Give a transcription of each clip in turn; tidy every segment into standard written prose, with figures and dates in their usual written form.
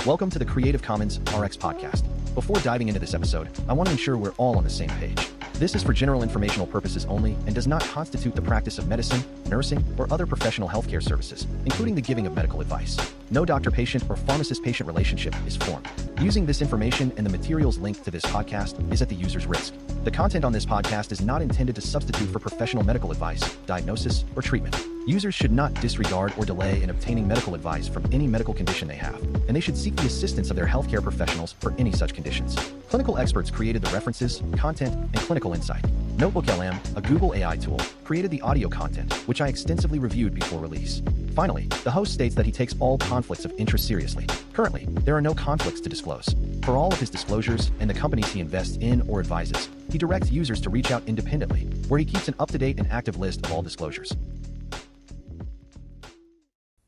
Welcome to the Creative Commons RX podcast. Before diving into this episode, I want to ensure we're all on the same page. This is for general informational purposes only and does not constitute the practice of medicine, nursing, or other professional healthcare services, including the giving of medical advice. No doctor-patient or pharmacist-patient relationship is formed. Using this information and the materials linked to this podcast is at the user's risk. The content on this podcast is not intended to substitute for professional medical advice, diagnosis, or treatment. Users should not disregard or delay in obtaining medical advice from any medical condition they have, and they should seek the assistance of their healthcare professionals for any such conditions. Clinical experts created the references, content, and clinical insight. NotebookLM, a Google AI tool, created the audio content, which I extensively reviewed before release. Finally, the host states that he takes all conflicts of interest seriously. Currently, there are no conflicts to disclose. For all of his disclosures and the companies he invests in or advises, he directs users to reach out independently, where he keeps an up-to-date and active list of all disclosures.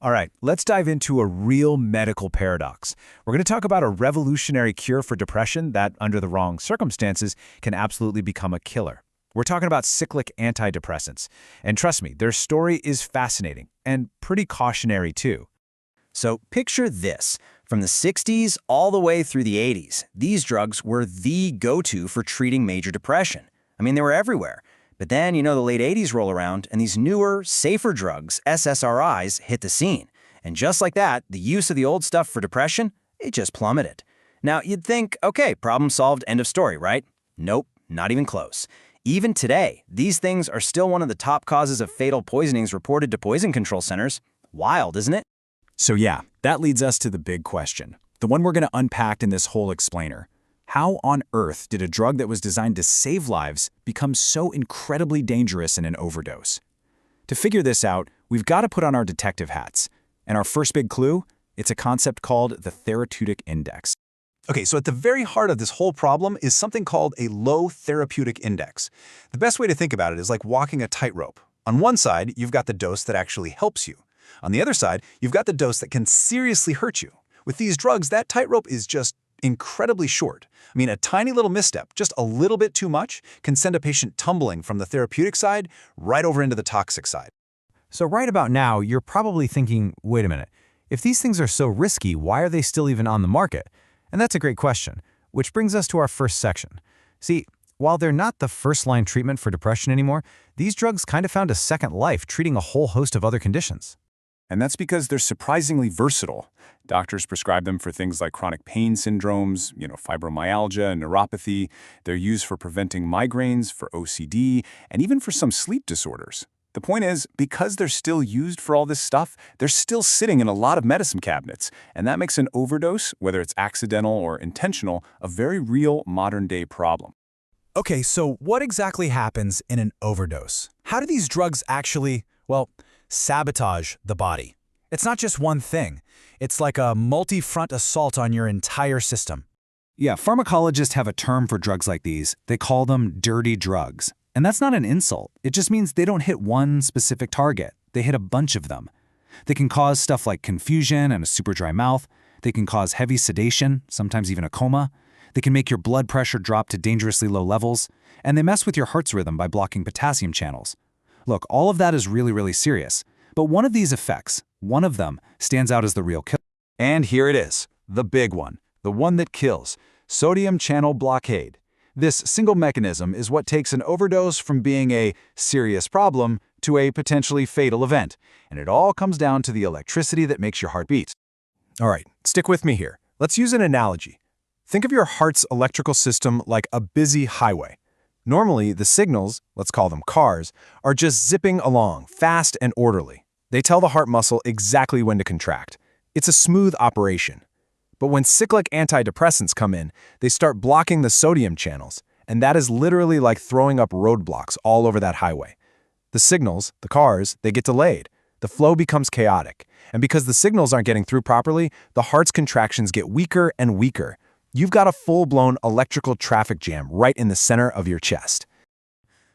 All right, let's dive into a real medical paradox. We're going to talk about a revolutionary cure for depression that, under the wrong circumstances, can absolutely become a killer. We're talking about cyclic antidepressants. And trust me, their story is fascinating and pretty cautionary too. So picture this. From the 60s all the way through the 80s, these drugs were the go-to for treating major depression. I mean, they were everywhere. But then, the late 80s roll around and these newer, safer drugs, SSRIs, hit the scene. And just like that, the use of the old stuff for depression, it just plummeted. Now, you'd think, okay, problem solved, end of story, right? Nope, not even close. Even today, these things are still one of the top causes of fatal poisonings reported to poison control centers. Wild, isn't it? So yeah, that leads us to the big question, the one we're going to unpack in this whole explainer. How on earth did a drug that was designed to save lives become so incredibly dangerous in an overdose? To figure this out, we've got to put on our detective hats. And our first big clue? It's a concept called the therapeutic index. Okay, so at the very heart of this whole problem is something called a low therapeutic index. The best way to think about it is like walking a tightrope. On one side, you've got the dose that actually helps you. On the other side, you've got the dose that can seriously hurt you. With these drugs, that tightrope is just incredibly short. I mean, a tiny little misstep, just a little bit too much, can send a patient tumbling from the therapeutic side right over into the toxic side. So right about now, you're probably thinking, wait a minute, if these things are so risky, why are they still even on the market? And that's a great question, which brings us to our first section. See, while they're not the first-line treatment for depression anymore, these drugs kind of found a second life treating a whole host of other conditions. And that's because they're surprisingly versatile. Doctors prescribe them for things like chronic pain syndromes, fibromyalgia and neuropathy. They're used for preventing migraines, for OCD, and even for some sleep disorders. The point is, because they're still used for all this stuff, they're still sitting in a lot of medicine cabinets. And that makes an overdose, whether it's accidental or intentional, a very real modern-day problem. Okay, so what exactly happens in an overdose? How do these drugs actually, sabotage the body? It's not just one thing. It's like a multi-front assault on your entire system. Yeah, pharmacologists have a term for drugs like these. They call them dirty drugs. And that's not an insult. It just means they don't hit one specific target. They hit a bunch of them. They can cause stuff like confusion and a super dry mouth. They can cause heavy sedation, sometimes even a coma. They can make your blood pressure drop to dangerously low levels. And they mess with your heart's rhythm by blocking potassium channels. Look, all of that is really, really serious. But one of these effects, one of them, stands out as the real killer. And here it is, the big one, the one that kills, sodium channel blockade. This single mechanism is what takes an overdose from being a serious problem to a potentially fatal event. And it all comes down to the electricity that makes your heart beat. All right, stick with me here. Let's use an analogy. Think of your heart's electrical system like a busy highway. Normally, the signals, let's call them cars, are just zipping along, fast and orderly. They tell the heart muscle exactly when to contract. It's a smooth operation. But when cyclic antidepressants come in, they start blocking the sodium channels, and that is literally like throwing up roadblocks all over that highway. The signals, the cars, they get delayed. The flow becomes chaotic. And because the signals aren't getting through properly, the heart's contractions get weaker and weaker. You've got a full-blown electrical traffic jam right in the center of your chest.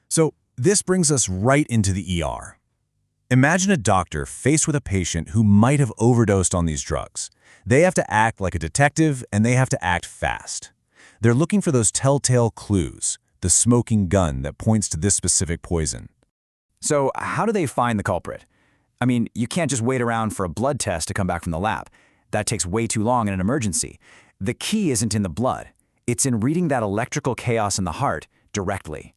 So this brings us right into the ER. Imagine a doctor faced with a patient who might have overdosed on these drugs. They have to act like a detective, and they have to act fast. They're looking for those telltale clues, the smoking gun that points to this specific poison. So how do they find the culprit? I mean, you can't just wait around for a blood test to come back from the lab. That takes way too long in an emergency. The key isn't in the blood. It's in reading that electrical chaos in the heart directly.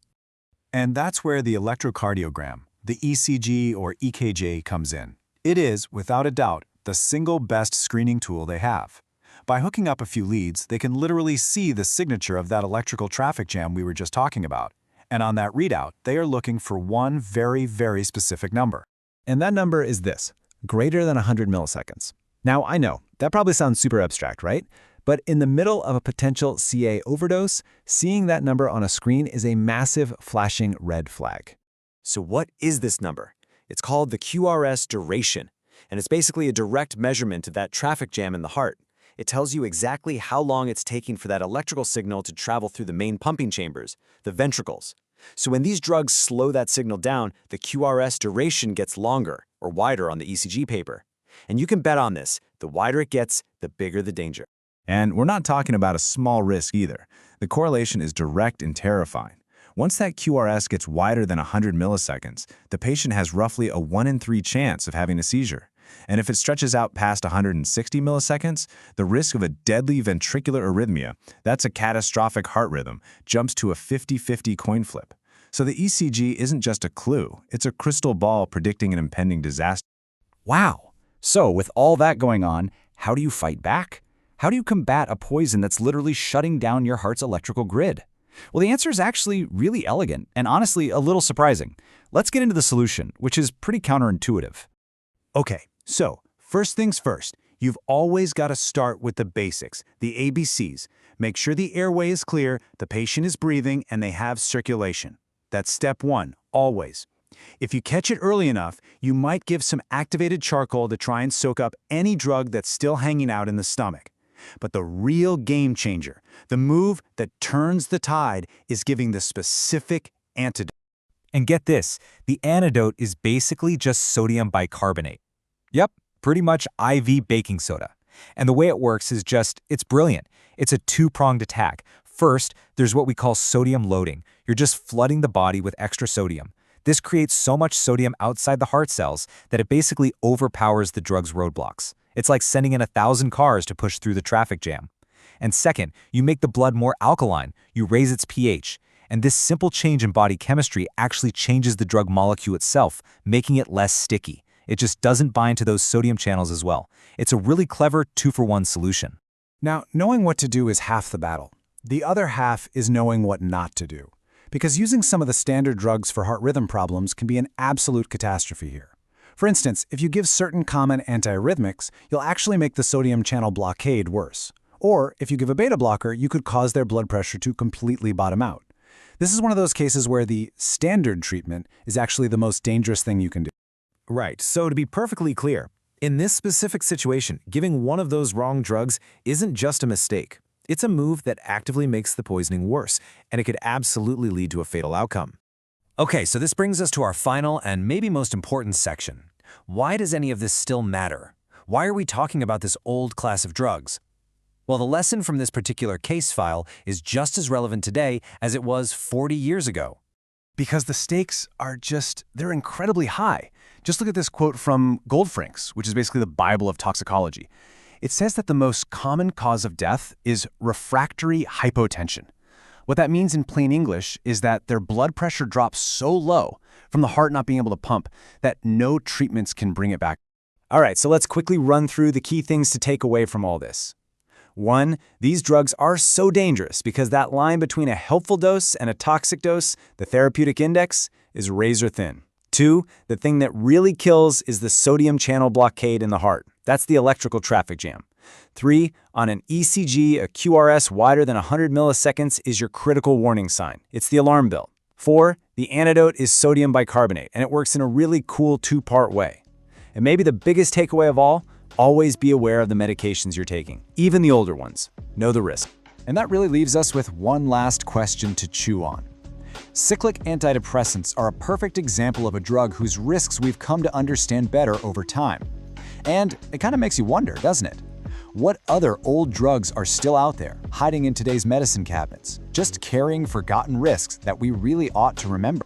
And that's where the electrocardiogram, the ECG or EKG, comes in. It is, without a doubt, the single best screening tool they have. By hooking up a few leads, they can literally see the signature of that electrical traffic jam we were just talking about. And on that readout, they are looking for one very, very specific number. And that number is this, greater than 100 milliseconds. Now, I know, that probably sounds super abstract, right? But in the middle of a potential CA overdose, seeing that number on a screen is a massive flashing red flag. So what is this number? It's called the QRS duration, and it's basically a direct measurement of that traffic jam in the heart. It tells you exactly how long it's taking for that electrical signal to travel through the main pumping chambers, the ventricles. So when these drugs slow that signal down, the QRS duration gets longer or wider on the ECG paper. And you can bet on this, the wider it gets, the bigger the danger. And we're not talking about a small risk either. The correlation is direct and terrifying. Once that QRS gets wider than 100 milliseconds, the patient has roughly a 1 in 3 chance of having a seizure. And if it stretches out past 160 milliseconds, the risk of a deadly ventricular arrhythmia, that's a catastrophic heart rhythm, jumps to a 50-50 coin flip. So the ECG isn't just a clue, it's a crystal ball predicting an impending disaster. Wow. So with all that going on, how do you fight back? How do you combat a poison that's literally shutting down your heart's electrical grid? Well, the answer is actually really elegant and honestly a little surprising. Let's get into the solution, which is pretty counterintuitive. Okay, so first things first, you've always got to start with the basics, the ABCs. Make sure the airway is clear, the patient is breathing, and they have circulation. That's step one, always. If you catch it early enough, you might give some activated charcoal to try and soak up any drug that's still hanging out in the stomach. But the real game changer, the move that turns the tide, is giving the specific antidote. And get this, the antidote is basically just sodium bicarbonate. Yep, pretty much IV baking soda. And the way it works is it's brilliant. It's a two-pronged attack. First, there's what we call sodium loading. You're just flooding the body with extra sodium. This creates so much sodium outside the heart cells that it basically overpowers the drug's roadblocks. It's like sending in 1,000 cars to push through the traffic jam. And second, you make the blood more alkaline. You raise its pH. And this simple change in body chemistry actually changes the drug molecule itself, making it less sticky. It just doesn't bind to those sodium channels as well. It's a really clever 2-for-1 solution. Now, knowing what to do is half the battle. The other half is knowing what not to do. Because using some of the standard drugs for heart rhythm problems can be an absolute catastrophe here. For instance, if you give certain common antiarrhythmics, you'll actually make the sodium channel blockade worse. Or if you give a beta blocker, you could cause their blood pressure to completely bottom out. This is one of those cases where the standard treatment is actually the most dangerous thing you can do. Right, so to be perfectly clear, in this specific situation, giving one of those wrong drugs isn't just a mistake. It's a move that actively makes the poisoning worse, and it could absolutely lead to a fatal outcome. Okay, so this brings us to our final and maybe most important section. Why does any of this still matter? Why are we talking about this old class of drugs? Well, the lesson from this particular case file is just as relevant today as it was 40 years ago. Because the stakes are they're incredibly high. Just look at this quote from Goldfrank's, which is basically the Bible of toxicology. It says that the most common cause of death is refractory hypotension. What that means in plain English is that their blood pressure drops so low from the heart not being able to pump that no treatments can bring it back. All right, so let's quickly run through the key things to take away from all this. 1, these drugs are so dangerous because that line between a helpful dose and a toxic dose, the therapeutic index, is razor thin. 2, the thing that really kills is the sodium channel blockade in the heart. That's the electrical traffic jam. 3, on an ECG, a QRS wider than 100 milliseconds is your critical warning sign. It's the alarm bell. 4, the antidote is sodium bicarbonate, and it works in a really cool 2-part way. And maybe the biggest takeaway of all, always be aware of the medications you're taking, even the older ones. Know the risk. And that really leaves us with one last question to chew on. Cyclic antidepressants are a perfect example of a drug whose risks we've come to understand better over time. And it kind of makes you wonder, doesn't it? What other old drugs are still out there, hiding in today's medicine cabinets, just carrying forgotten risks that we really ought to remember?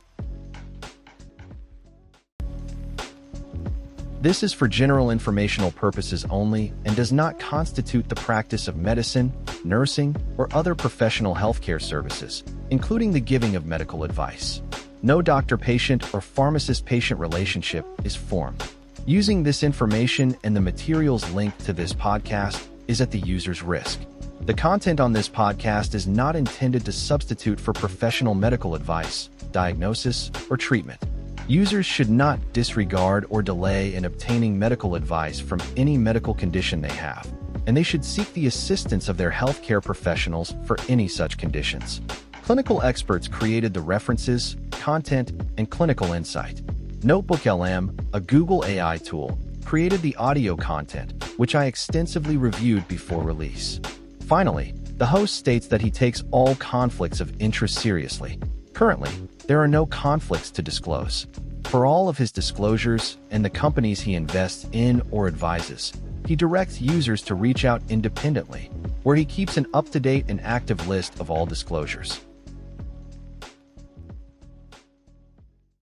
This is for general informational purposes only and does not constitute the practice of medicine, nursing, or other professional healthcare services, including the giving of medical advice. No doctor-patient or pharmacist-patient relationship is formed. Using this information and the materials linked to this podcast is at the user's risk. The content on this podcast is not intended to substitute for professional medical advice, diagnosis, or treatment. Users should not disregard or delay in obtaining medical advice from any medical condition they have, and they should seek the assistance of their healthcare professionals for any such conditions. Clinical experts created the references, content, and clinical insight. NotebookLM, a Google AI tool, created the audio content, which I extensively reviewed before release. Finally, the host states that he takes all conflicts of interest seriously. Currently, there are no conflicts to disclose. For all of his disclosures and the companies he invests in or advises, he directs users to reach out independently, where he keeps an up-to-date and active list of all disclosures.